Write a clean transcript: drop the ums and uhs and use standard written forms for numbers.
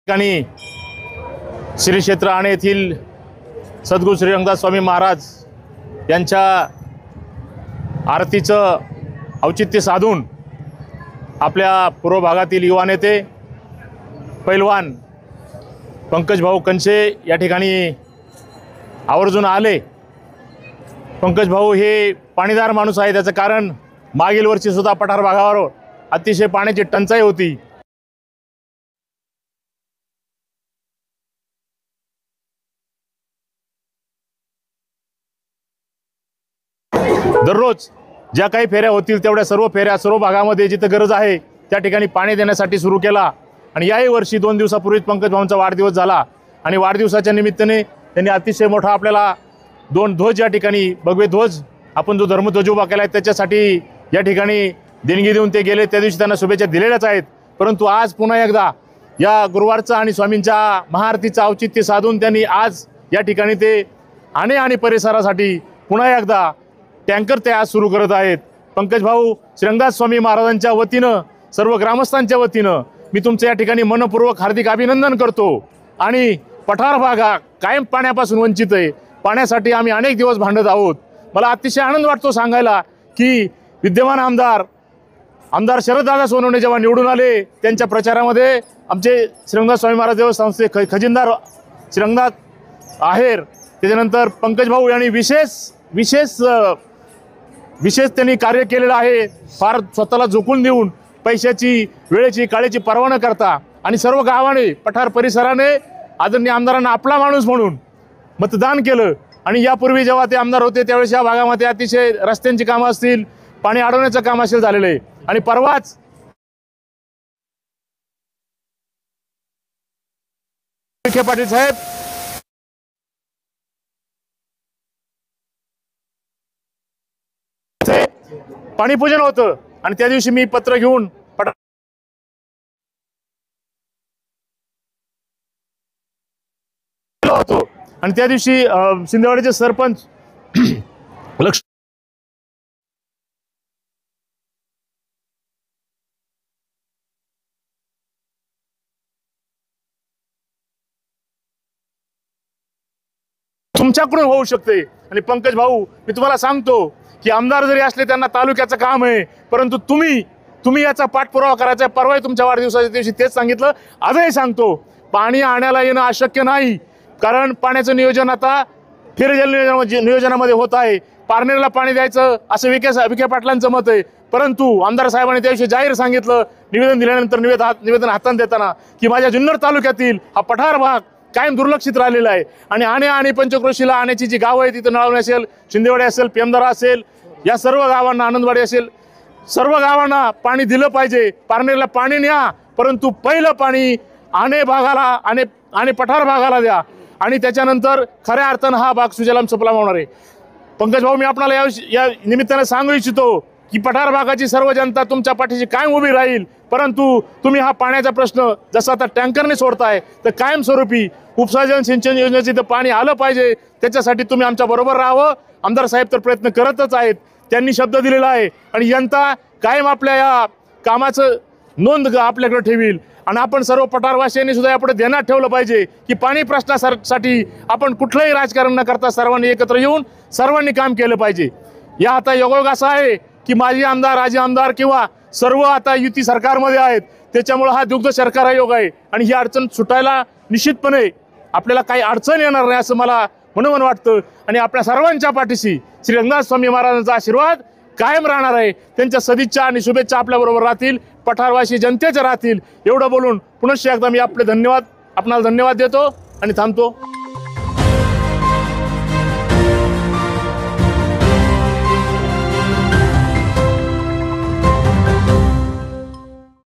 ठिकाणी श्री क्षेत्र आणे येथील सद्गुरू श्री रंगदास स्वामी महाराज यांच्या आरतीचं औचित्य साधून आपल्या पूर्व भागातील युवा नेते पैलवान पंकज भाऊ कंचे या ठिकाणी आवर्जून आले। पंकज भाऊ हे पाणीदार माणूस आहे। त्याचं कारण मागील वर्षी सुद्धा पठार भागावर अतिशय पाण्याची टंचाई होती। दररोज ज्या काही फेऱ्या होतील तेवढ्या सर्व फेऱ्या सर्व भागामध्ये जिथे गरज आहे त्या ठिकाणी पाणी देण्यासाठी सुरू केला। आणि याही वर्षी 2 दिवसापूर्वीच पंकज भाऊंचा वाढदिवस झाला आणि वाढदिवसाच्या निमित्ताने त्यांनी अतिशय मोठा आपल्याला 2 ध्वज या ठिकाणी भगवे ध्वज आपण जो धर्मध्वज उभा केला आहे त्याच्यासाठी या ठिकाणी देणगी देऊन ते गेले। त्या दिवशी त्यांना शुभेच्छा दिलेल्याच आहेत। परंतु आज पुन्हा एकदा या गुरुवारचा आणि स्वामींच्या महाआरतीचं औचित्य साधून त्यांनी आज या ठिकाणी ते आणे आणि परिसरासाठी पुन्हा एकदा टँकर ते आज सुरू करत आहेत। पंकज भाऊ श्री रंगदास स्वामी महाराजांच्या वतीनं सर्व ग्रामस्थांच्या वतीनं मी तुमचं या ठिकाणी मनपूर्वक हार्दिक अभिनंदन करतो। आणि पठार भाग हा कायम पाण्यापासून वंचित आहे। पाण्यासाठी आम्ही अनेक दिवस भांडत आहोत। मला अतिशय आनंद वाटतो सांगायला की विद्यमान आमदार शरददादा सोनवणे जेव्हा निवडून आले त्यांच्या प्रचारामध्ये आमचे श्री रंगदास स्वामी महाराज देवस्थानचे खजिनदार श्री रंगनाथ आहेर त्याच्यानंतर पंकज भाऊ यांनी विशेष त्यांनी कार्य केलेलं आहे। फार स्वतःला झोकून देऊन पैशाची वेळेची काळेची पर्वा न करता आणि सर्व गावाने पठार परिसराने आदरणीय आमदारांना आपला माणूस म्हणून मतदान केलं। आणि यापूर्वी जेव्हा ते आमदार होते त्यावेळेस या भागामध्ये अतिशय रस्त्यांची कामं असतील पाणी अडवण्याचं काम असेल झालेलं आहे। आणि परवाच विखे पाटील साहेब पाणीपूजन होतं आणि त्या दिवशी मी पत्र घेऊन होतो आणि त्या दिवशी शिंदेवाडीचे सरपंच लक्ष तुमच्याकडून होऊ शकते। आणि पंकज भाऊ मी तुम्हाला सांगतो की आमदार जरी असले त्यांना तालुक्याचं काम आहे परंतु तुम्ही याचा पाठपुरावा करायचा। परवा तुमच्या वाढदिवसाच्या दिवशी तेच सांगितलं, आजही सांगतो पाणी आणायला येणं अशक्य नाही कारण पाण्याचं नियोजन आता फिरजल नियोजनामध्ये होत आहे। पारनेरला पाणी द्यायचं असं विखे पाटलांचं मत आहे। परंतु आमदार साहेबांनी त्या दिवशी जाहीर सांगितलं निवेदन दिल्यानंतर निवेदन हातात देताना की माझ्या जुन्नर तालुक्यातील हा पठार भाग कायम दुर्लक्षित राहिलेला आहे। आणि आणे आणि पंचक्रोशीला आण्याची जी गावं आहे तिथं नळवणे असेल शिंदेवाडी असेल पेमदारा असेल या सर्व गावांना आनंदवाडी असेल सर्व गावांना पाणी दिलं पाहिजे। पारनेरला पाणी न्या परंतु पहिलं पाणी आणे भागाला आणि पठार भागाला द्या आणि त्याच्यानंतर खऱ्या अर्थानं हा भाग सुजलाम सुफलाम होणार आहे। पंकज भाऊ मी आपल्याला या निमित्ताने सांगू इच्छितो की पठार भागाची सर्व जनता तुमच्या पाठीशी कायम उभी राहील। परंतु तुम्ही हा पाण्याचा प्रश्न जसा आता टँकरने सोडताय तर कायमस्वरूपी उपसा सिंचन योजनेचं इथं पाणी आलं पाहिजे त्याच्यासाठी तुम्ही आमच्या बरोबर राहावं। आमदार साहेब तर प्रयत्न करतच आहेत, त्यांनी शब्द दिलेला आहे आणि जनता कायम आपल्या या कामाचं नोंद आपल्याकडे ठेवील। आणि आपण सर्व पठारवासियांनी सुद्धा यापुढे ध्यानात ठेवलं पाहिजे की पाणी प्रश्नासाठी आपण कुठलंही राजकारण न करता सर्वांनी एकत्र येऊन सर्वांनी काम केलं पाहिजे। या आता योगायोग असा आहे की माजी आमदार आजी आमदार किंवा सर्व आता युती सरकारमध्ये आहेत त्याच्यामुळे हा दुग्ध सरकार योग आहे आणि ही अडचण सुटायला निश्चितपणे आपल्याला काही अडचण येणार नाही असं मला मनोमन वाटतं। आणि आपल्या सर्वांच्या पाठीशी श्री रंगदास स्वामी महाराजांचा आशीर्वाद कायम राहणार आहे। त्यांच्या सदिच्छा आणि शुभेच्छा आपल्याबरोबर राहतील, पठारवासी जनतेच्या राहतील। एवढं बोलून पुनश्च एकदा मी आपणाला धन्यवाद देतो आणि थांबतो।